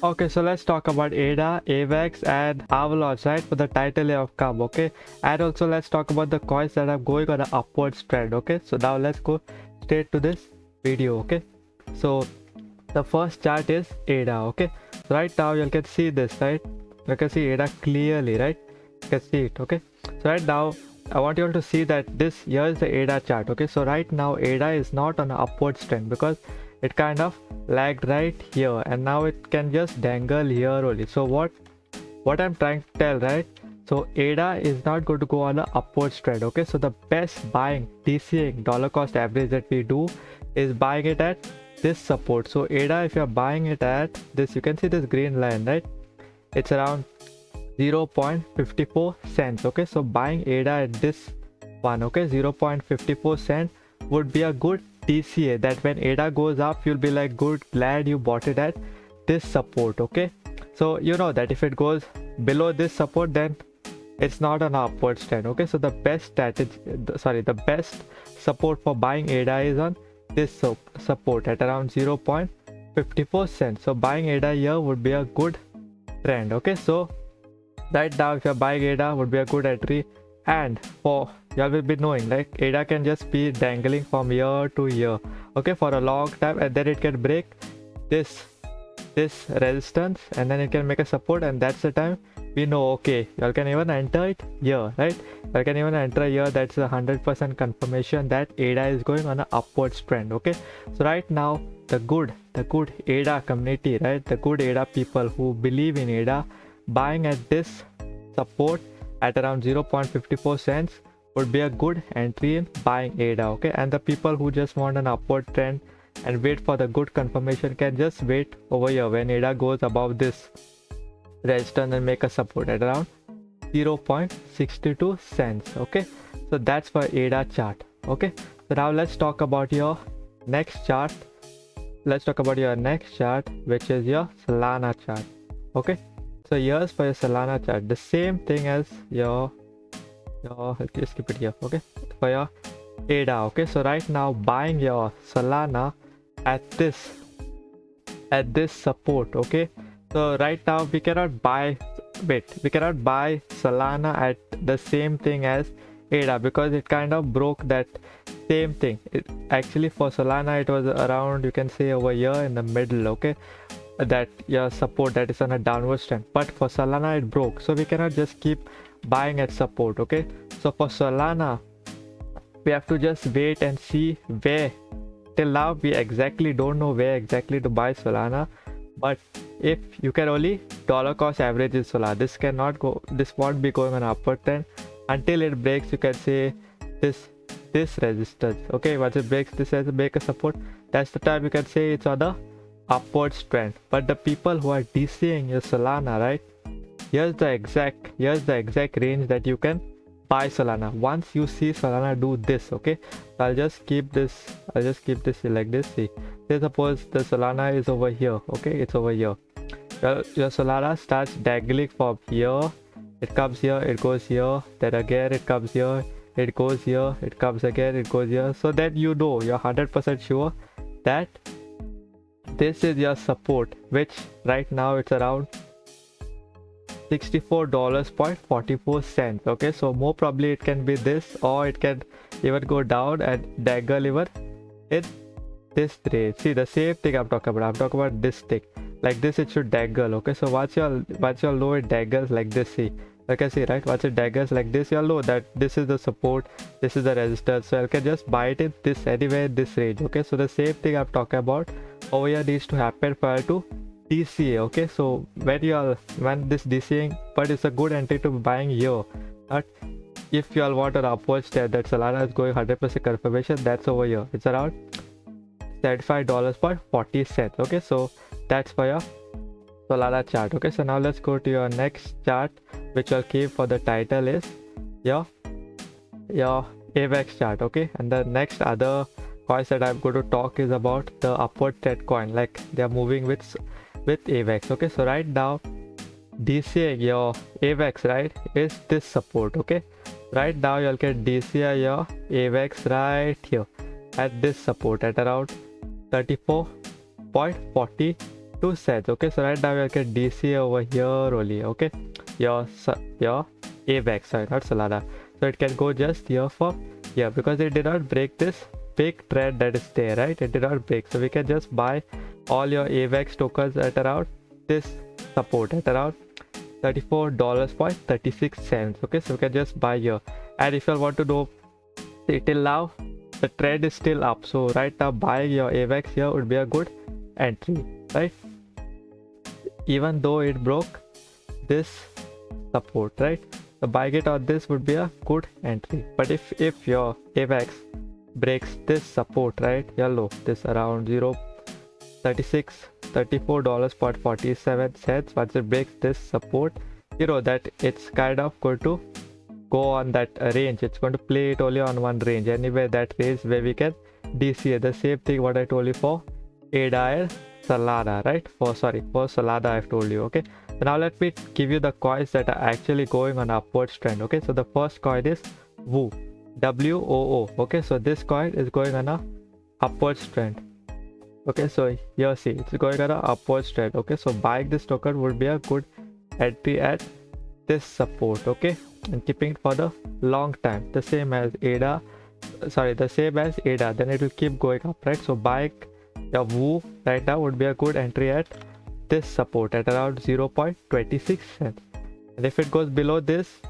Okay, so let's talk about ADA, AVAX, and AVAX, right? For the title of come, okay? And also let's talk about the coins that are going on an upwards trend, okay? So now let's go straight to this video, okay? So the first chart is ADA, okay? So right now you can see this, right? You can see ADA clearly, right? You can see it, okay? So right now I want you all to see that this here is the ADA chart, okay? So right now ADA is not on an upwards trend because it kind of lagged right here and now it can just dangle here only. So what I'm trying to tell, right? So ADA is not going to go on an upwards trend, okay? So the best buying DCing dollar cost average that we do is buying it at this support. So ADA, if you're buying it at this, you can see this green line, right? It's around 0.54 cents, okay? So buying ADA at this one, okay, 0.54 cent would be a good DCA, that when ADA goes up you'll be like, good, glad you bought it at this support, okay? So you know that if it goes below this support then it's not an upward trend, okay? So the best strategy, the best support for buying ADA is on this support at around 0.54 cents. So buying ADA here would be a good trend, okay? So right now if you're buying ADA would be a good entry, and for you will be knowing like ADA can just be dangling from year to year, okay, for a long time, and then it can break this resistance and then it can make a support, and that's the time we know, okay, you can even enter it here, right? You can even enter here. That's a 100% confirmation that ADA is going on an upwards trend, okay? So right now the good ADA community, right, the good ADA people who believe in ADA, buying at this support at around 0.54 cents would be a good entry in buying ADA, okay? And the people who just want an upward trend and wait for the good confirmation can just wait over here when ADA goes above this resistance and make a support at around 0.62 cents, okay? So that's for ADA chart, okay? So now let's talk about your next chart. Let's talk about your next chart, which is your Solana chart, okay? So here's for your Solana chart, the same thing as your just keep it here, okay, for your ADA, okay? So right now buying your Solana at this support, okay? So right now we cannot buy Solana at the same thing as ADA because it kind of broke that same thing. It actually, for Solana it was around, you can say, over here in the middle, okay, that your support that is on a downward trend, but for Solana it broke, so we cannot just keep buying at support, okay? So for Solana we have to just wait and see where. Till now we exactly don't know where exactly to buy Solana, but if you can only dollar cost average in Solana, this won't be going on upward trend until it breaks, you can say, this resistance, okay? Once it breaks this as a support, that's the time you can say it's on the upwards trend. But the people who are DCing your Solana, right, here's the exact range that you can buy Solana. Once you see Solana do this, okay, so I'll just keep this like this. See, say suppose the Solana is over here, okay, it's over here. Your Solana starts dangling from here, it comes here, it goes here, then again it comes here, it goes here, it comes again, it goes here. So then you know, you're 100% sure that this is your support, which right now it's around $64.44, okay? So more probably it can be this, or it can even go down and dangle even in this range. See, the same thing I'm talking about this thing, like this it should dangle, okay? So once you'll know it dangles like this, see, like I see, right, once it dangles like this, you'll know that this is the support, this is the resistance, so you can just buy it in this anywhere in this range, okay? So the same thing I'm talking about over here needs to happen prior to DCA, okay? So when this DCAing, but it's a good entry to be buying here. But if you all want an upward step that Solana is going 100% confirmation, that's over here. It's around $75.40, okay? So that's for your Solana chart, okay? So now let's go to your next chart, which I'll keep for the title is your AVAX chart, okay? And the next other coins that I'm going to talk is about the upward trend coin, like they are moving with AVAX, okay? So right now DCA your AVAX, right, is this support, okay? Right now you'll get DCA your AVAX right here at this support at around 34.40 2 cents. Okay, so right now you get DCA over here only. Okay, your AVAX, sorry, not Solana. So it can go just here from here because it did not break this big trend that is there, right? It did not break, so we can just buy all your AVAX tokens at around this support at around $34.36. Okay, so we can just buy here. And if you want to know, see, till now the trend is still up, so right now buying your AVAX here would be a good entry, right? Even though it broke this support, right? So buying it on this would be a good entry. But if your AVAX breaks this support, right, yellow, this around $34.47, once it breaks this support, you know that it's kind of going to go on that range. It's going to play it only on one range anyway, that range where we can DCA. The same thing what I told you for ADA and Solana, right? For Solana I've told you. Okay, so now let me give you the coins that are actually going on upwards trend. Okay, so the first coin is WOO, WOO. Okay, so this coin is going on a upwards trend. Okay, so here see, it's going on a upwards trend. Okay, so buying this token would be a good entry at this support. Okay, and keeping it for the long time, the same as ADA, then it will keep going up, right? So buying your WOO right now would be a good entry at this support at around 0.26 cents. And if it goes below this,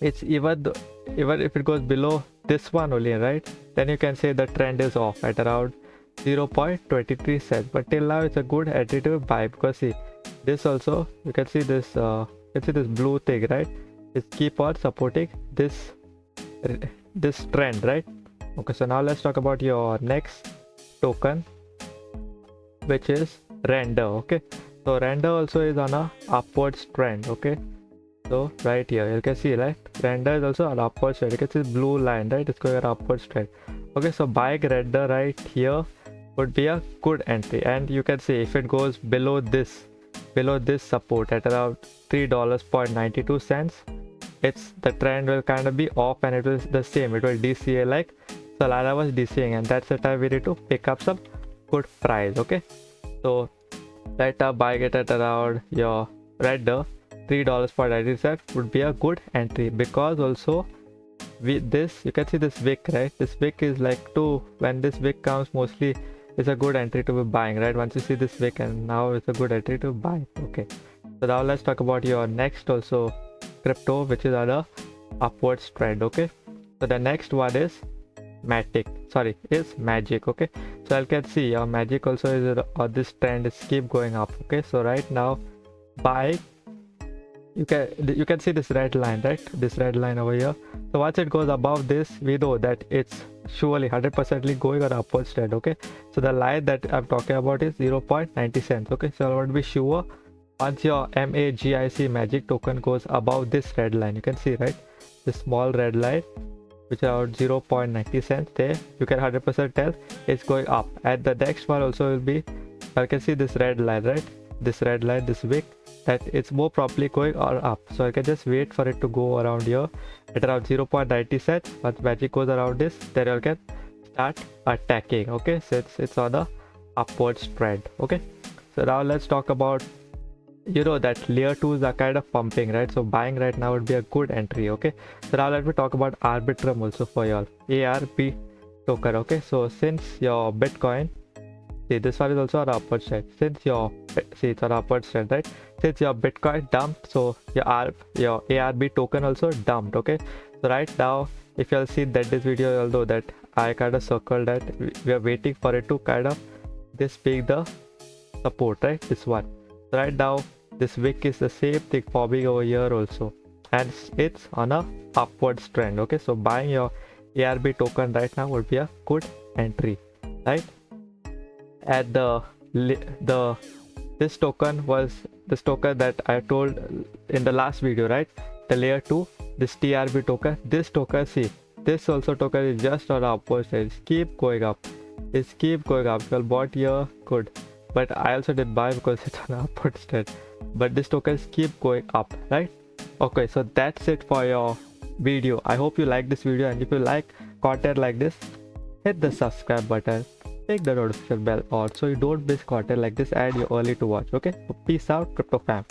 it's even if it goes below this one only, right, then you can say the trend is off at around 0.23 cents. But till now it's a good entry to buy, because see, this also, you can see this this blue thing, right? It keep on supporting this trend, right? Okay, so now let's talk about your next token, which is Render. Okay, so Render also is on a upwards trend. Okay, so right here you can see, right, Render is also on upwards trend. You can see blue line, right? It's going on upwards trend. Okay, so buying Render right here would be a good entry. And you can see if it goes below this support at around $3.92, it's the trend will kind of be off, and it will the same, it will DCA like Solana was DCAing, and that's the time we need to pick up some good price. Okay, so right now buying it at around your Render $3.90 would be a good entry, because also with this you can see this wick, right? This wick is like when this wick comes, mostly it's a good entry to be buying, right? Once you see this wick, and now it's a good entry to buy. Okay, so now let's talk about your next also crypto, which is on a upwards trend. Okay, so the next one is Magic. Okay, so you can see your Magic also is this trend is keep going up. Okay, so right now buying, you can see this red line, right? This red line over here. So once it goes above this, we know that it's surely 100% going on upwards trend. Okay, so the line that I'm talking about is 0.90 cents. Okay, so I want to be sure, once your Magic token goes above this red line, you can see, right, this small red line which are 0.90 cents, there you can 100% tell it's going up. And the next one also will be, you can see this red line, right? This red line, this wick, that it's more probably going or up. So I can just wait for it to go around here at around 0.90 cents. Once Magic goes around this, then you can start attacking. Okay, so it's on the upwards trend. Okay, so now let's talk about, you know that layer 2s are kind of pumping, right? So buying right now would be a good entry. Okay, so now let me talk about Arbitrum also for y'all, ARB token. Okay, so since your Bitcoin, see, this one is also on upward trend. Since it's on upward trend, right? Since your Bitcoin dumped, so your ARB token also dumped. Okay, so right now, if you'll see that this video, although that I kind of circled that we are waiting for it to kind of this being the support, right? This one. So right now this wick is the same thing forming over here also, and it's on a upwards trend. Okay, so buying your ARB token right now would be a good entry, right? And this token that I told in the last video, right? The layer 2, this TRB token, this token, see, this also token is just on upwards trend. It's keep going up. Well, bought here, good, but I also did buy because it's on upwards trend. But this tokens keep going up, right? Okay, so that's it for your video. I hope you like this video, and if you like content like this, hit the subscribe button, click the notification bell on so you don't miss content like this and you're early to watch. Okay, so peace out, crypto fam.